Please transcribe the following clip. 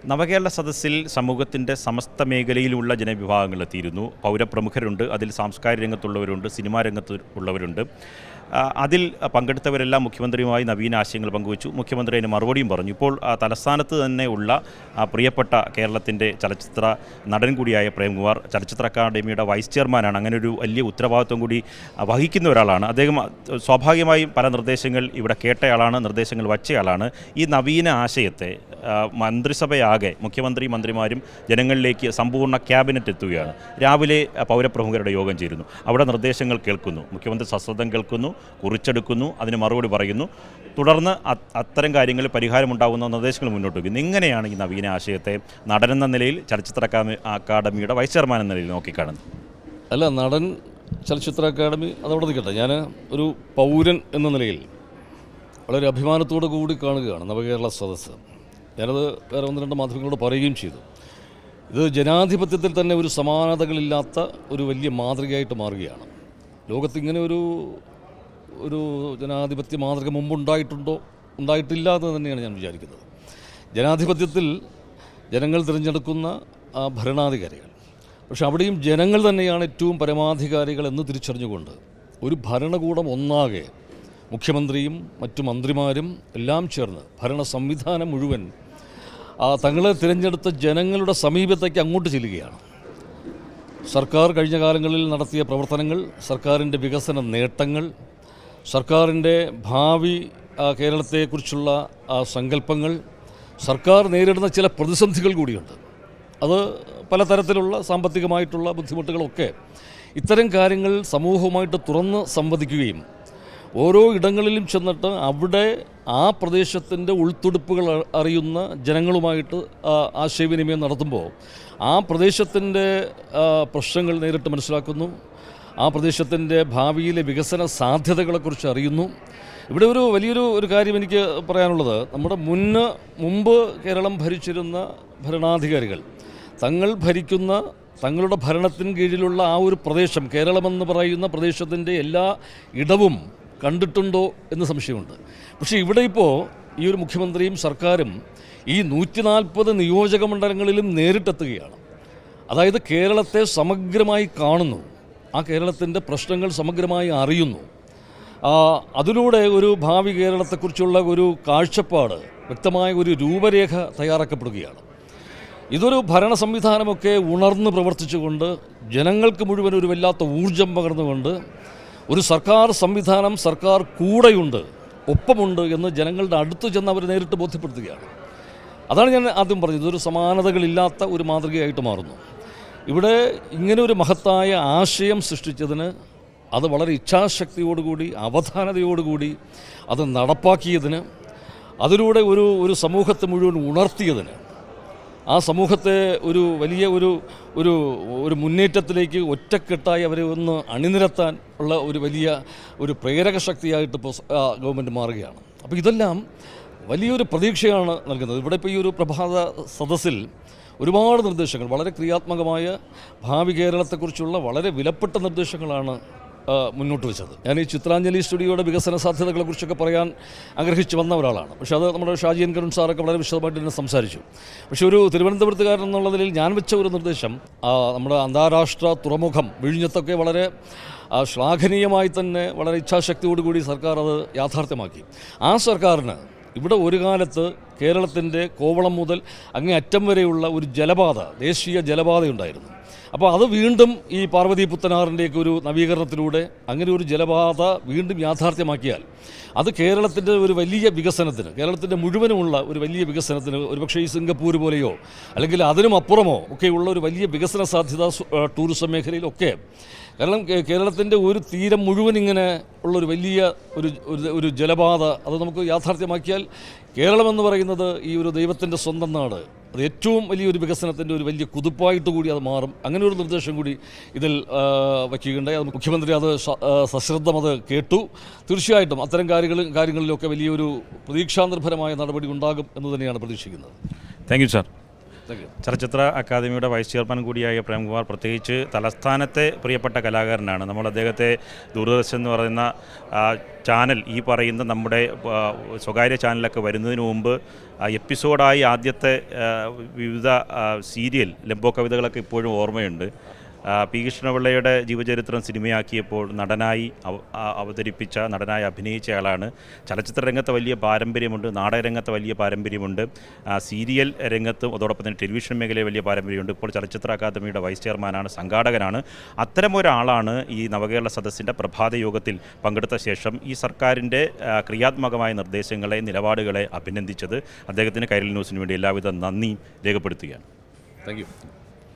നവകേരള സദസ്സിൽ സമൂഹത്തിൻ്റെ സമസ്ത മേഖലയിലുള്ള ജനവിഭാഗങ്ങൾ എത്തിയിരുന്നു. പൗരപ്രമുഖരുണ്ട്, അതിൽ സാംസ്കാരിക രംഗത്തുള്ളവരുണ്ട്, സിനിമാ രംഗത്ത് ഉള്ളവരുണ്ട്. അതിൽ പങ്കെടുത്തവരെല്ലാം മുഖ്യമന്ത്രിയുമായി നവീന ആശയങ്ങൾ പങ്കുവച്ചു. മുഖ്യമന്ത്രി അതിന് മറുപടിയും പറഞ്ഞു. ഇപ്പോൾ തലസ്ഥാനത്ത് തന്നെ ഉള്ള പ്രിയപ്പെട്ട കേരളത്തിൻ്റെ ചലച്ചിത്ര നടൻ കൂടിയായ പ്രേംകുമാർ ചലച്ചിത്ര അക്കാദമിയുടെ വൈസ് ചെയർമാനാണ്. അങ്ങനെ ഒരു വലിയ ഉത്തരവാദിത്വം കൂടി വഹിക്കുന്ന ഒരാളാണ് അദ്ദേഹം. സ്വാഭാവികമായും പല നിർദ്ദേശങ്ങൾ ഇവിടെ കേട്ടയാളാണ്, നിർദ്ദേശങ്ങൾ വച്ചയാളാണ്. ഈ നവീന ആശയത്തെ മന്ത്രിസഭയാകെ മുഖ്യമന്ത്രി മന്ത്രിമാരും ജനങ്ങളിലേക്ക് സമ്പൂർണ്ണ ക്യാബിനറ്റ് എത്തുകയാണ്. രാവിലെ പൗരപ്രമുഖരുടെ യോഗം ചേരുന്നു. അവിടെ നിർദ്ദേശങ്ങൾ കേൾക്കുന്നു, മുഖ്യമന്ത്രി സശ്രദ്ധം കേൾക്കുന്നു, കുറിച്ചെടുക്കുന്നു, അതിന് മറുപടി പറയുന്നു. തുടർന്ന് അത്തരം കാര്യങ്ങളിൽ പരിഹാരമുണ്ടാകുന്ന നിർദ്ദേശങ്ങൾ മുന്നോട്ട് വയ്ക്കുന്നു. ഇങ്ങനെയാണ് ഈ നവീന ആശയത്തെ നടനെന്ന നിലയിൽ ചലച്ചിത്ര അക്കാദമിയുടെ വൈസ് ചെയർമാൻ എന്ന നിലയിൽ നോക്കിക്കാണുന്നത്. അല്ല, നടൻ ചലച്ചിത്ര അക്കാദമി അതവിടെ നിൽക്കട്ടെ. ഞാൻ ഒരു പൗരൻ എന്ന നിലയിൽ വളരെ അഭിമാനത്തോടു കൂടി കാണുകയാണ് നവകേരള സദസ്സ്. ഞാനത് വേറെ ഒന്ന് രണ്ട് മാധ്യമങ്ങളോട് പറയുകയും ചെയ്തു. ഇത് ജനാധിപത്യത്തിൽ തന്നെ ഒരു സമാനതകളില്ലാത്ത ഒരു വലിയ മാതൃകയായിട്ട് മാറുകയാണ്. ലോകത്തിങ്ങനെ ഒരു ജനാധിപത്യ മാതൃക മുമ്പുണ്ടായിട്ടുണ്ടോ? ഉണ്ടായിട്ടില്ല എന്ന് തന്നെയാണ് ഞാൻ വിചാരിക്കുന്നത്. ജനാധിപത്യത്തിൽ ജനങ്ങൾ തിരഞ്ഞെടുക്കുന്ന ഭരണാധികാരികൾ, പക്ഷെ അവിടെയും ജനങ്ങൾ തന്നെയാണ് ഏറ്റവും പരമാധികാരികൾ എന്ന് തിരിച്ചറിഞ്ഞുകൊണ്ട് ഒരു ഭരണകൂടം ഒന്നാകെ മുഖ്യമന്ത്രിയും മറ്റു മന്ത്രിമാരും എല്ലാം ചേർന്ന് ഭരണ സംവിധാനം മുഴുവൻ തങ്ങളെ തിരഞ്ഞെടുത്ത ജനങ്ങളുടെ സമീപത്തേക്ക് അങ്ങോട്ട് ചെല്ലുകയാണ്. സർക്കാർ കഴിഞ്ഞ കാലങ്ങളിൽ നടത്തിയ പ്രവർത്തനങ്ങൾ, സർക്കാരിൻ്റെ വികസന നേട്ടങ്ങൾ, സർക്കാരിൻ്റെ ഭാവി കേരളത്തെക്കുറിച്ചുള്ള സങ്കല്പങ്ങൾ, സർക്കാർ നേരിടുന്ന ചില പ്രതിസന്ധികൾ കൂടിയുണ്ട്. അത് പലതരത്തിലുള്ള സാമ്പത്തികമായിട്ടുള്ള ബുദ്ധിമുട്ടുകളൊക്കെ, ഇത്തരം കാര്യങ്ങൾ സമൂഹവുമായിട്ട് തുറന്ന് സംവദിക്കുകയും ഓരോ ഇടങ്ങളിലും ചെന്നിട്ട് അവിടെ ആ പ്രദേശത്തിൻ്റെ ഉൾത്തുടുപ്പുകൾ അറിയുന്ന ജനങ്ങളുമായിട്ട് ആശയവിനിമയം നടത്തുമ്പോൾ ആ പ്രദേശത്തിൻ്റെ പ്രശ്നങ്ങൾ നേരിട്ട് മനസ്സിലാക്കുന്നു, ആ പ്രദേശത്തിൻ്റെ ഭാവിയിലെ വികസന സാധ്യതകളെക്കുറിച്ച് അറിയുന്നു. ഇവിടെ ഒരു വലിയൊരു കാര്യം എനിക്ക് പറയാനുള്ളത്, നമ്മുടെ മുമ്പ് കേരളം ഭരിച്ചിരുന്ന ഭരണാധികാരികൾ തങ്ങൾ ഭരിക്കുന്ന തങ്ങളുടെ ഭരണത്തിന് കീഴിലുള്ള ആ ഒരു പ്രദേശം, കേരളമെന്ന് പറയുന്ന പ്രദേശത്തിൻ്റെ എല്ലാ ഇടവും കണ്ടിട്ടുണ്ടോ എന്ന് സംശയമുണ്ട്. പക്ഷേ ഇവിടെ ഇപ്പോൾ ഈ ഒരു മുഖ്യമന്ത്രിയും സർക്കാരും ഈ 140 നിയോജക മണ്ഡലങ്ങളിലും നേരിട്ടെത്തുകയാണ്. അതായത് കേരളത്തെ സമഗ്രമായി കാണുന്നു, ആ കേരളത്തിൻ്റെ പ്രശ്നങ്ങൾ സമഗ്രമായി അറിയുന്നു. അതിലൂടെ ഒരു ഭാവി കേരളത്തെക്കുറിച്ചുള്ള ഒരു കാഴ്ചപ്പാട്, വ്യക്തമായ ഒരു രൂപരേഖ തയ്യാറാക്കപ്പെടുകയാണ്. ഇതൊരു ഭരണ സംവിധാനമൊക്കെ ഉണർന്ന് പ്രവർത്തിച്ചുകൊണ്ട് ജനങ്ങൾക്ക് മുഴുവൻ ഒരു വല്ലാത്ത ഊർജം പകർന്നുകൊണ്ട് ഒരു സർക്കാർ സംവിധാനം, സർക്കാർ കൂടെയുണ്ട്, ഒപ്പമുണ്ട് എന്ന് ജനങ്ങളുടെ അടുത്ത് ചെന്ന് അവർ നേരിട്ട് ബോധ്യപ്പെടുത്തുകയാണ്. അതാണ് ഞാൻ ആദ്യം പറഞ്ഞത്, ഇതൊരു സമാനതകളില്ലാത്ത ഒരു മാതൃകയായിട്ട് മാറുന്നു. ഇവിടെ ഇങ്ങനെ ഒരു മഹത്തായ ആശയം സൃഷ്ടിച്ചതിന്, അത് വളരെ ഇച്ഛാശക്തിയോടുകൂടി അവധാനതയോടുകൂടി അത് നടപ്പാക്കിയതിന്, അതിലൂടെ ഒരു സമൂഹത്തെ മുഴുവൻ ഉണർത്തിയതിന്, ആ സമൂഹത്തെ ഒരു വലിയ ഒരു മുന്നേറ്റത്തിലേക്ക് ഒറ്റക്കെട്ടായി അവരെ ഒന്ന് അണിനിരത്താൻ ഉള്ള ഒരു വലിയ ഒരു പ്രേരക ശക്തിയായിട്ട് ഇപ്പോൾ ഗവൺമെൻറ് മാറുകയാണ്. അപ്പോൾ ഇതെല്ലാം വലിയൊരു പ്രതീക്ഷയാണ് നൽകുന്നത്. ഇവിടെ ഇപ്പോൾ ഈ ഒരു പ്രഭാത സദസ്സിൽ ഒരുപാട് നിർദ്ദേശങ്ങൾ, വളരെ ക്രിയാത്മകമായ ഭാവി കേരളത്തെക്കുറിച്ചുള്ള വളരെ വിലപ്പെട്ട നിർദ്ദേശങ്ങളാണ് മുന്നോട്ട് വെച്ചത്. ഞാൻ ഈ ചിത്രാഞ്ജലി സ്റ്റുഡിയോയുടെ വികസന സാധ്യതകളെക്കുറിച്ചൊക്കെ പറയാൻ ആഗ്രഹിച്ച് വന്ന ഒരാളാണ്. പക്ഷേ അത് നമ്മുടെ ഷാജി എൻ കരുൺ സാറൊക്കെ വളരെ വിശദമായിട്ട് തന്നെ സംസാരിച്ചു. പക്ഷേ ഒരു തിരുവനന്തപുരത്തുകാരൻ എന്നുള്ള നിലയിൽ ഞാൻ വെച്ച ഒരു നിർദ്ദേശം, നമ്മുടെ അന്താരാഷ്ട്ര തുറമുഖം വിഴിഞ്ഞത്തൊക്കെ വളരെ ശ്ലാഘനീയമായി തന്നെ വളരെ ഇച്ഛാശക്തിയോടുകൂടി സർക്കാർ അത് യാഥാർത്ഥ്യമാക്കി. ആ സർക്കാരിന് ഇവിടെ ഒരു കാലത്ത് കേരളത്തിൻ്റെ കോവളം മുതൽ അങ്ങേ അറ്റം വരെയുള്ള ഒരു ജലപാത, ദേശീയ ജലപാതയുണ്ടായിരുന്നു. അപ്പോൾ അത് വീണ്ടും ഈ പാർവതി പുത്തനാറിൻ്റെയൊക്കെ ഒരു നവീകരണത്തിലൂടെ അങ്ങനെ ഒരു ജലപാത വീണ്ടും യാഥാർത്ഥ്യമാക്കിയാൽ അത് കേരളത്തിൻ്റെ ഒരു വലിയ വികസനത്തിന്, കേരളത്തിൻ്റെ മുഴുവനുമുള്ള ഒരു വലിയ വികസനത്തിന്, ഒരുപക്ഷേ ഈ സിംഗപ്പൂർ പോലെയോ അല്ലെങ്കിൽ അതിനും അപ്പുറമോ ഒക്കെയുള്ള ഒരു വലിയ വികസന സാധ്യത ടൂറിസം മേഖലയിലൊക്കെ, കാരണം കേരളത്തിൻ്റെ ഒരു തീരം മുഴുവൻ ഇങ്ങനെ ഉള്ളൊരു വലിയ ഒരു ജലപാത അത് നമുക്ക് യാഥാർത്ഥ്യമാക്കിയാൽ കേരളമെന്ന് പറയുന്നത് ഈ ഒരു ദൈവത്തിൻ്റെ സ്വന്തം നാട്, അത് ഏറ്റവും വലിയൊരു വികസനത്തിൻ്റെ ഒരു വലിയ കുതിപ്പായിട്ട് കൂടി അത് മാറും. അങ്ങനെ ഒരു നിർദ്ദേശം കൂടി ഇതിൽ വയ്ക്കുകയുണ്ടായി. അത് മുഖ്യമന്ത്രി അത് സശ്രദ്ധം അത് കേട്ടു. തീർച്ചയായിട്ടും അത്തരം കാര്യങ്ങളിലൊക്കെ വലിയൊരു പ്രതീക്ഷാനിർഭരമായ നടപടി ഉണ്ടാകും എന്ന് തന്നെയാണ് പ്രതീക്ഷിക്കുന്നത്. Thank you sir. Thank you. ചലച്ചിത്ര അക്കാദമിയുടെ വൈസ് ചെയർമാൻ കൂടിയായ പ്രേംകുമാർ പ്രത്യേകിച്ച് തലസ്ഥാനത്തെ പ്രിയപ്പെട്ട കലാകാരനാണ്. നമ്മൾ അദ്ദേഹത്തെ ദൂരദർശൻ എന്ന് പറയുന്ന ചാനൽ, ഈ പറയുന്ന നമ്മുടെ സ്വകാര്യ ചാനലൊക്കെ വരുന്നതിന് മുമ്പ് എപ്പിസോഡായി ആദ്യത്തെ വിവിധ സീരിയൽ ലംബോ കവിതകളൊക്കെ ഇപ്പോഴും ഓർമ്മയുണ്ട്. പി കൃഷ്ണപിള്ളയുടെ ജീവചരിത്രം സിനിമയാക്കിയപ്പോൾ നടനായി നടനായി അഭിനയിച്ചയാളാണ്. ചലച്ചിത്ര രംഗത്ത് വലിയ പാരമ്പര്യമുണ്ട്, നാടകരംഗത്ത് വലിയ പാരമ്പര്യമുണ്ട്, സീരിയൽ രംഗത്തും അതോടൊപ്പം തന്നെ ടെലിവിഷൻ മേഖലയിൽ വലിയ പാരമ്പര്യമുണ്ട്. ഇപ്പോൾ ചലച്ചിത്ര അക്കാദമിയുടെ വൈസ് ചെയർമാനാണ്, സംഘാടകനാണ്. അത്തരമൊരാളാണ് ഈ നവകേരള സദസ്സിൻ്റെ പ്രഭാത യോഗത്തിൽ പങ്കെടുത്ത ശേഷം ഈ സർക്കാരിൻ്റെ ക്രിയാത്മകമായ നിർദ്ദേശങ്ങളെ, നിലപാടുകളെ അഭിനന്ദിച്ചത്. അദ്ദേഹത്തിന് കൈരളി ന്യൂസിന് വേണ്ടി എല്ലാവിധ നന്ദിയും രേഖപ്പെടുത്തുകയാണ്. Thank you.